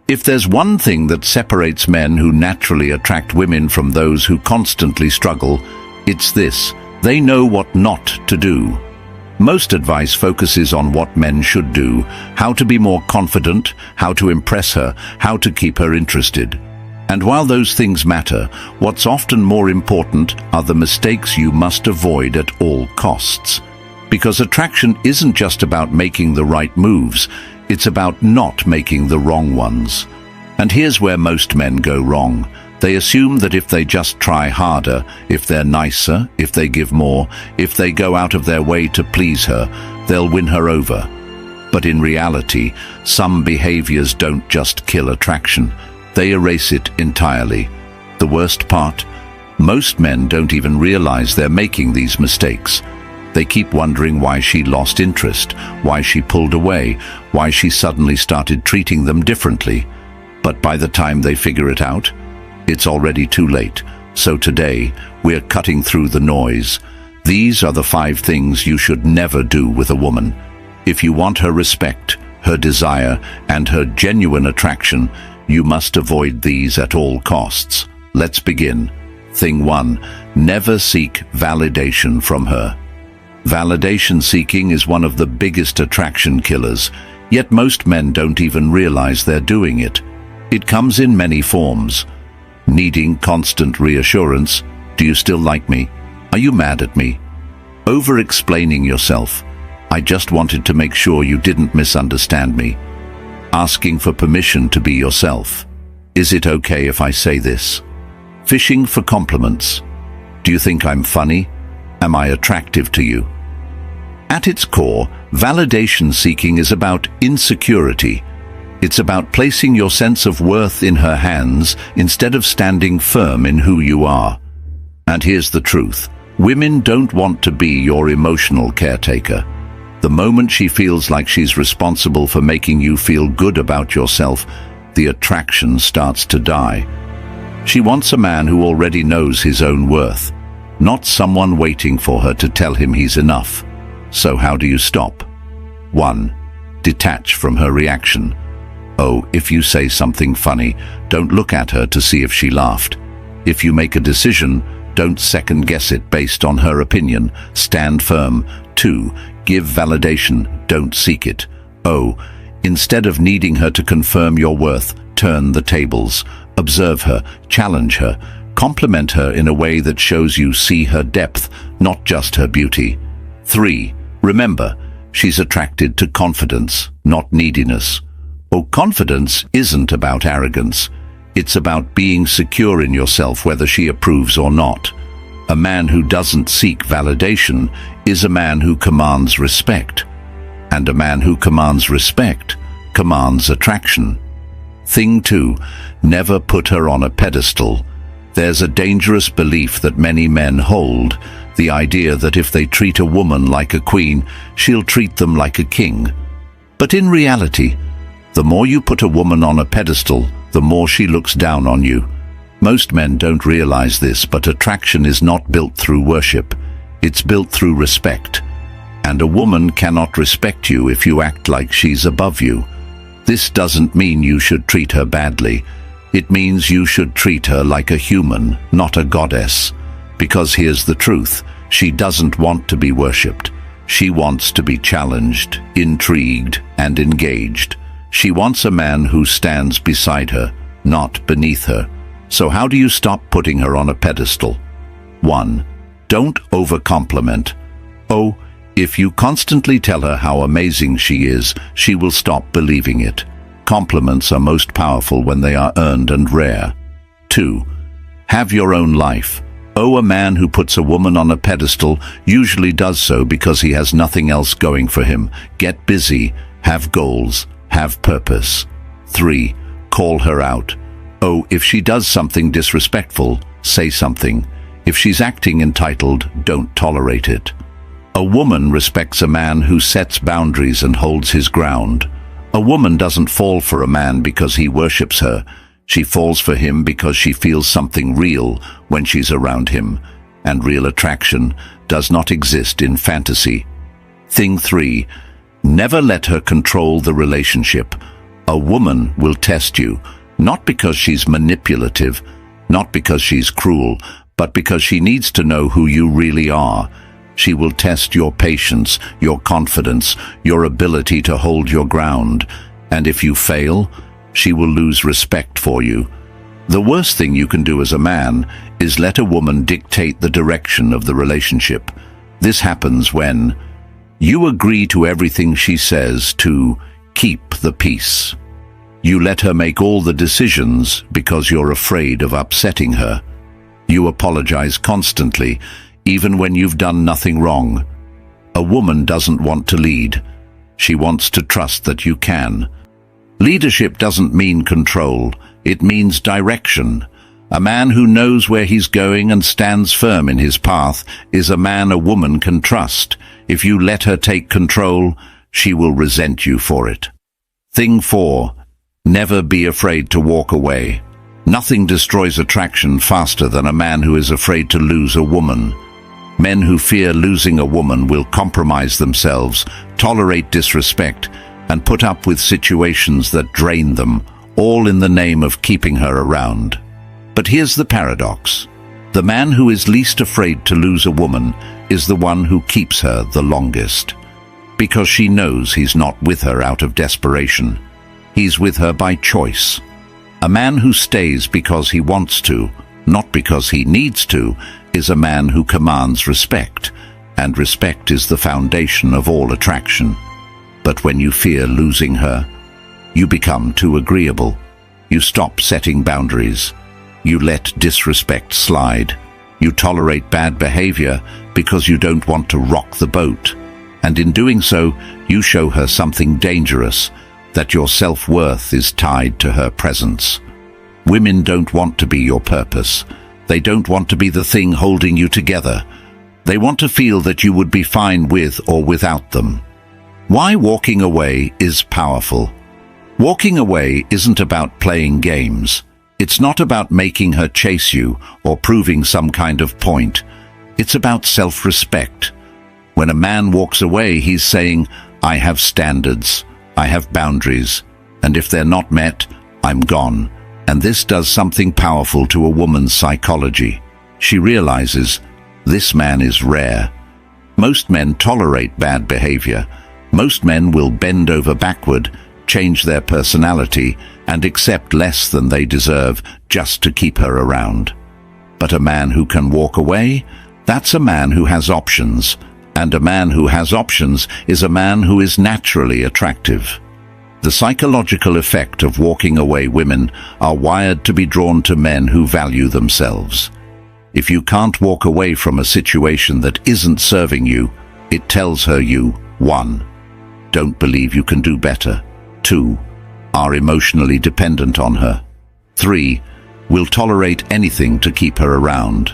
If there's one thing that separates men who naturally attract women from those who constantly struggle, it's this: they know what not to do. Most advice focuses on what men should do, how to be more confident, how to impress her, how to keep her interested. And while those things matter, what's often more important are the mistakes you must avoid at all costs. Because attraction isn't just about making the right moves, it's about not making the wrong ones. And here's where most men go wrong. They assume that if they just try harder, if they're nicer, if they give more, if they go out of their way to please her, they'll win her over. But in reality, some behaviors don't just kill attraction. They erase it entirely. The worst part? Most men don't even realize they're making these mistakes. They keep wondering why she lost interest, why she pulled away, why she suddenly started treating them differently. But by the time they figure it out, it's already too late. So today, we're cutting through the noise. These are the 5 things you should never do with a woman. If you want her respect, her desire, and her genuine attraction, you must avoid these at all costs. Let's begin. Thing 1. Never seek validation from her. Validation seeking is one of the biggest attraction killers, yet most men don't even realize they're doing it. It comes in many forms. Needing constant reassurance. Do you still like me? Are you mad at me? Over-explaining yourself. I just wanted to make sure you didn't misunderstand me. Asking for permission to be yourself. Is it okay if I say this? Fishing for compliments. Do you think I'm funny? Am I attractive to you? At its core, validation seeking is about insecurity. It's about placing your sense of worth in her hands instead of standing firm in who you are. And here's the truth. Women don't want to be your emotional caretaker. The moment she feels like she's responsible for making you feel good about yourself, the attraction starts to die. She wants a man who already knows his own worth, not someone waiting for her to tell him he's enough. So how do you stop? 1. Detach from her reaction. Oh, if you say something funny, don't look at her to see if she laughed. If you make a decision, don't second-guess it based on her opinion. Stand firm. 2. Give validation, don't seek it. Oh, instead of needing her to confirm your worth, turn the tables. Observe her, challenge her, compliment her in a way that shows you see her depth, not just her beauty. 3. Remember, she's attracted to confidence, not neediness. Oh, confidence isn't about arrogance. It's about being secure in yourself whether she approves or not. A man who doesn't seek validation is a man who commands respect. And a man who commands respect commands attraction. Thing 2, never put her on a pedestal. There's a dangerous belief that many men hold, the idea that if they treat a woman like a queen, she'll treat them like a king. But in reality, the more you put a woman on a pedestal, the more she looks down on you. Most men don't realize this, but attraction is not built through worship. It's built through respect. And a woman cannot respect you if you act like she's above you. This doesn't mean you should treat her badly. It means you should treat her like a human, not a goddess. Because here's the truth, she doesn't want to be worshipped. She wants to be challenged, intrigued, and engaged. She wants a man who stands beside her, not beneath her. So how do you stop putting her on a pedestal? 1. Don't over-compliment. Oh, if you constantly tell her how amazing she is, she will stop believing it. Compliments are most powerful when they are earned and rare. 2. Have your own life. Oh, a man who puts a woman on a pedestal usually does so because he has nothing else going for him. Get busy, have goals, have purpose. 3. Call her out. Oh, if she does something disrespectful, say something. If she's acting entitled, don't tolerate it. A woman respects a man who sets boundaries and holds his ground. A woman doesn't fall for a man because he worships her. She falls for him because she feels something real when she's around him. And real attraction does not exist in fantasy. Thing 3. Never let her control the relationship. A woman will test you, not because she's manipulative, not because she's cruel, but because she needs to know who you really are. She will test your patience, your confidence, your ability to hold your ground. And if you fail, she will lose respect for you. The worst thing you can do as a man is let a woman dictate the direction of the relationship. This happens when you agree to everything she says to keep the peace. You let her make all the decisions because you're afraid of upsetting her. You apologize constantly, even when you've done nothing wrong. A woman doesn't want to lead. She wants to trust that you can. Leadership doesn't mean control. It means direction. A man who knows where he's going and stands firm in his path is a man a woman can trust. If you let her take control, she will resent you for it. Thing 4. Never be afraid to walk away. Nothing destroys attraction faster than a man who is afraid to lose a woman. Men who fear losing a woman will compromise themselves, tolerate disrespect, and put up with situations that drain them, all in the name of keeping her around. But here's the paradox. The man who is least afraid to lose a woman is the one who keeps her the longest. Because she knows he's not with her out of desperation. He's with her by choice. A man who stays because he wants to, not because he needs to, is a man who commands respect, and respect is the foundation of all attraction. But when you fear losing her, you become too agreeable. You stop setting boundaries. You let disrespect slide. You tolerate bad behavior because you don't want to rock the boat. And in doing so, you show her something dangerous, that your self-worth is tied to her presence. Women don't want to be your purpose. They don't want to be the thing holding you together. They want to feel that you would be fine with or without them. Why walking away is powerful. Walking away isn't about playing games. It's not about making her chase you or proving some kind of point. It's about self-respect. When a man walks away, he's saying, I have standards, I have boundaries, and if they're not met, I'm gone. And this does something powerful to a woman's psychology. She realizes, this man is rare. Most men tolerate bad behavior. Most men will bend over backward, change their personality, and accept less than they deserve just to keep her around. But a man who can walk away, that's a man who has options. And a man who has options is a man who is naturally attractive. The psychological effect of walking away: women are wired to be drawn to men who value themselves. If you can't walk away from a situation that isn't serving you, it tells her you, 1. Don't believe you can do better. 2. Are emotionally dependent on her. 3. Will tolerate anything to keep her around.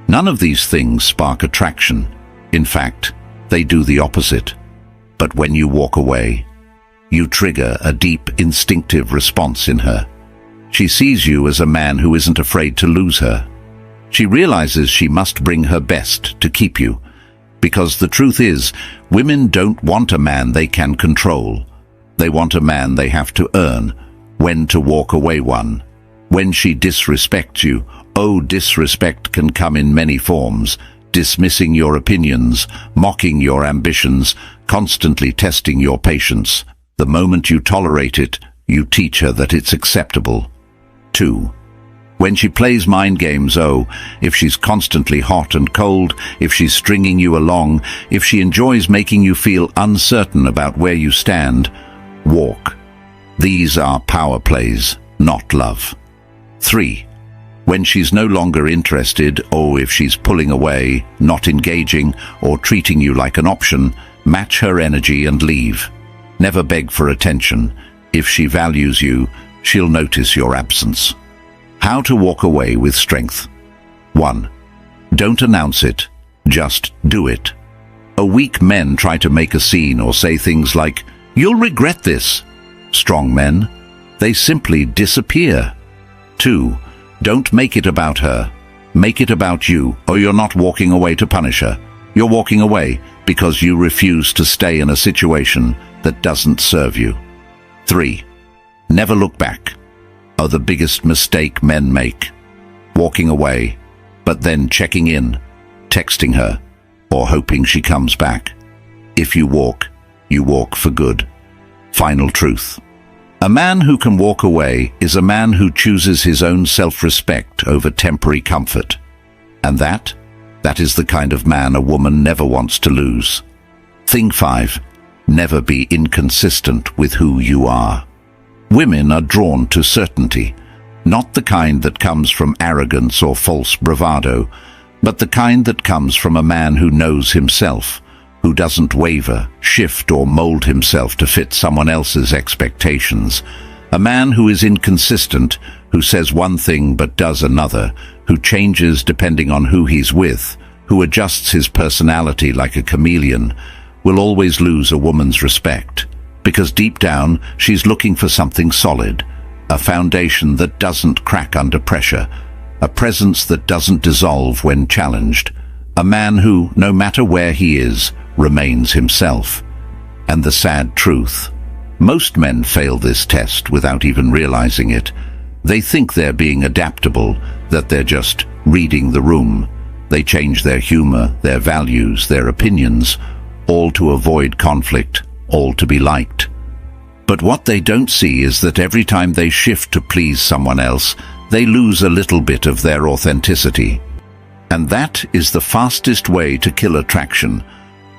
None of these things spark attraction. In fact, they do the opposite. But when you walk away, you trigger a deep instinctive response in her. She sees you as a man who isn't afraid to lose her. She realizes she must bring her best to keep you. Because the truth is, women don't want a man they can control. They want a man they have to earn. When to walk away: 1. When she disrespects you. Disrespect can come in many forms. Dismissing your opinions, mocking your ambitions, constantly testing your patience. The moment you tolerate it, you teach her that it's acceptable. 2. When she plays mind games: if she's constantly hot and cold, if she's stringing you along, if she enjoys making you feel uncertain about where you stand, walk. These are power plays, not love. 3. When she's no longer interested, if she's pulling away, not engaging, or treating you like an option, match her energy and leave. Never beg for attention. If she values you, she'll notice your absence. How to walk away with strength. 1. Don't announce it. Just do it. Weak men try to make a scene or say things like, "You'll regret this." Strong men, they simply disappear. 2. Don't make it about her. Make it about you, or you're not walking away to punish her. You're walking away because you refuse to stay in a situation that doesn't serve you. 3. Never look back. Are the biggest mistake men make. Walking away, but then checking in, texting her, or hoping she comes back. If you walk for good. Final truth. A man who can walk away is a man who chooses his own self-respect over temporary comfort. And that is the kind of man a woman never wants to lose. Thing 5. Never be inconsistent with who you are. Women are drawn to certainty, not the kind that comes from arrogance or false bravado, but the kind that comes from a man who knows himself, who doesn't waver, shift or mold himself to fit someone else's expectations. A man who is inconsistent, who says one thing but does another, who changes depending on who he's with, who adjusts his personality like a chameleon, will always lose a woman's respect, because deep down she's looking for something solid, a foundation that doesn't crack under pressure, a presence that doesn't dissolve when challenged, a man who, no matter where he is, remains himself. And the sad truth, most men fail this test without even realizing it. They think they're being adaptable, that they're just reading the room. They change their humor, their values, their opinions, all to avoid conflict, all to be liked. But what they don't see is that every time they shift to please someone else, they lose a little bit of their authenticity. And that is the fastest way to kill attraction.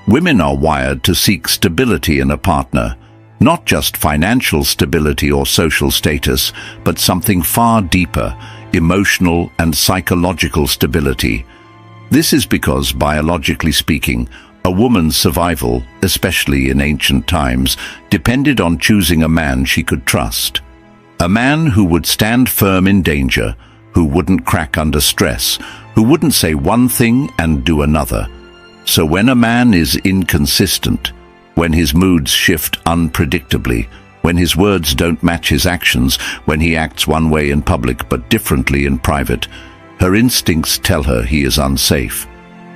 Women are wired to seek stability in a partner, not just financial stability or social status, but something far deeper, emotional and psychological stability. This is because, biologically speaking, a woman's survival, especially in ancient times, depended on choosing a man she could trust. A man who would stand firm in danger, who wouldn't crack under stress, who wouldn't say one thing and do another. So when a man is inconsistent, when his moods shift unpredictably, when his words don't match his actions, when he acts one way in public but differently in private, her instincts tell her he is unsafe.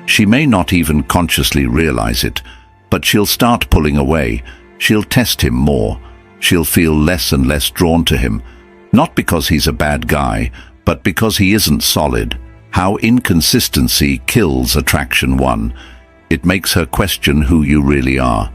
She may not even consciously realize it, but she'll start pulling away. She'll test him more. She'll feel less and less drawn to him, not because he's a bad guy, but because he isn't solid. How inconsistency kills attraction. 1. It makes her question who you really are.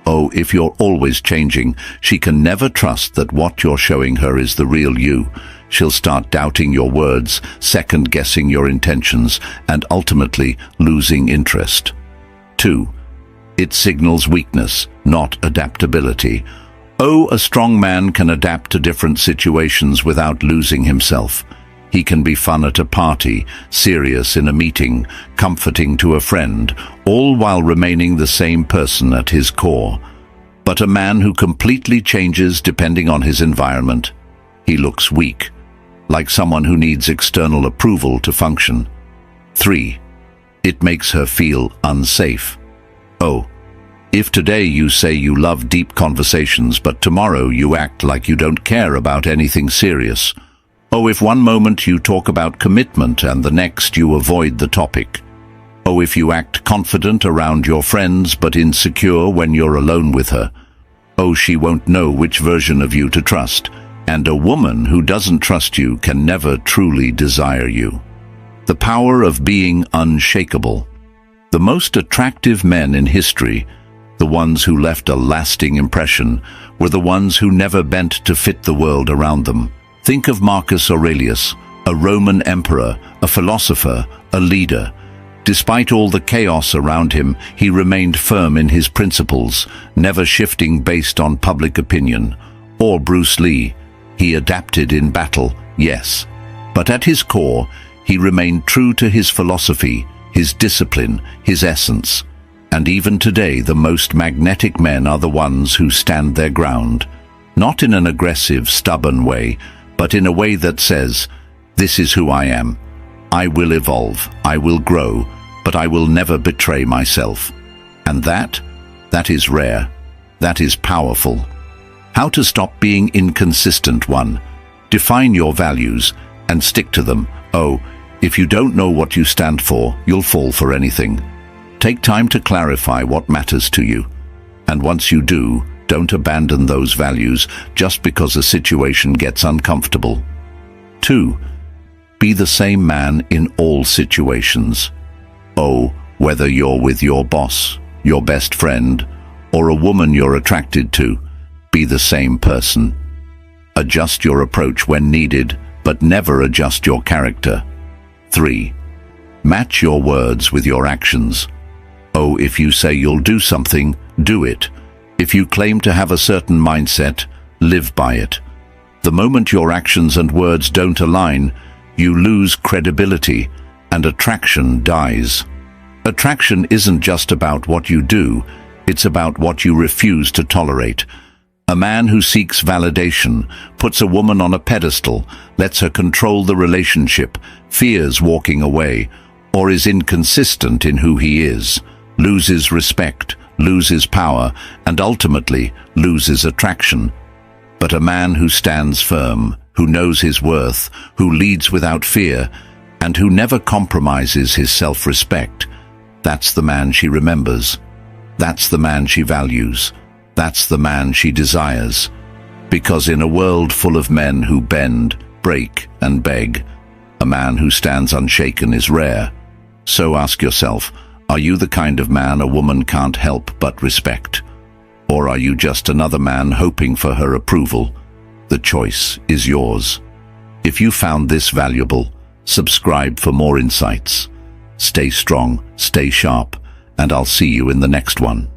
Oh, if you're always changing, she can never trust that what you're showing her is the real you. She'll start doubting your words, second-guessing your intentions, and ultimately losing interest. 2. It signals weakness, not adaptability. Oh, a strong man can adapt to different situations without losing himself. He can be fun at a party, serious in a meeting, comforting to a friend, all while remaining the same person at his core. But a man who completely changes depending on his environment, he looks weak, like someone who needs external approval to function. 3. It makes her feel unsafe. Oh, if today you say you love deep conversations, but tomorrow you act like you don't care about anything serious. Oh, if one moment you talk about commitment and the next you avoid the topic. Oh, if you act confident around your friends but insecure when you're alone with her. Oh, she won't know which version of you to trust. And a woman who doesn't trust you can never truly desire you. The power of being unshakable. The most attractive men in history, the ones who left a lasting impression, were the ones who never bent to fit the world around them. Think of Marcus Aurelius, a Roman emperor, a philosopher, a leader. Despite all the chaos around him, he remained firm in his principles, never shifting based on public opinion. Or Bruce Lee. He adapted in battle, yes, but at his core, he remained true to his philosophy, his discipline, his essence. And even today, the most magnetic men are the ones who stand their ground, not in an aggressive, stubborn way, but in a way that says, "This is who I am. I will evolve, I will grow, but I will never betray myself." And that is rare. That is powerful. How to stop being inconsistent. 1. Define your values and stick to them. Oh, if you don't know what you stand for, you'll fall for anything. Take time to clarify what matters to you. And once you do, Don't abandon those values just because a situation gets uncomfortable. 2. Be the same man in all situations. Whether you're with your boss, your best friend, or a woman you're attracted to, be the same person. Adjust your approach when needed, but never adjust your character. 3. Match your words with your actions. If you say you'll do something, do it. If you claim to have a certain mindset, live by it. The moment your actions and words don't align, you lose credibility, and attraction dies. Attraction isn't just about what you do, it's about what you refuse to tolerate. A man who seeks validation, puts a woman on a pedestal, lets her control the relationship, fears walking away, or is inconsistent in who he is, loses respect, loses power, and ultimately loses attraction. But a man who stands firm, who knows his worth, who leads without fear, and who never compromises his self-respect, that's the man she remembers. That's the man she values. That's the man she desires. Because in a world full of men who bend, break, and beg, a man who stands unshaken is rare. So ask yourself, are you the kind of man a woman can't help but respect? Or are you just another man hoping for her approval? The choice is yours. If you found this valuable, subscribe for more insights. Stay strong, stay sharp, and I'll see you in the next one.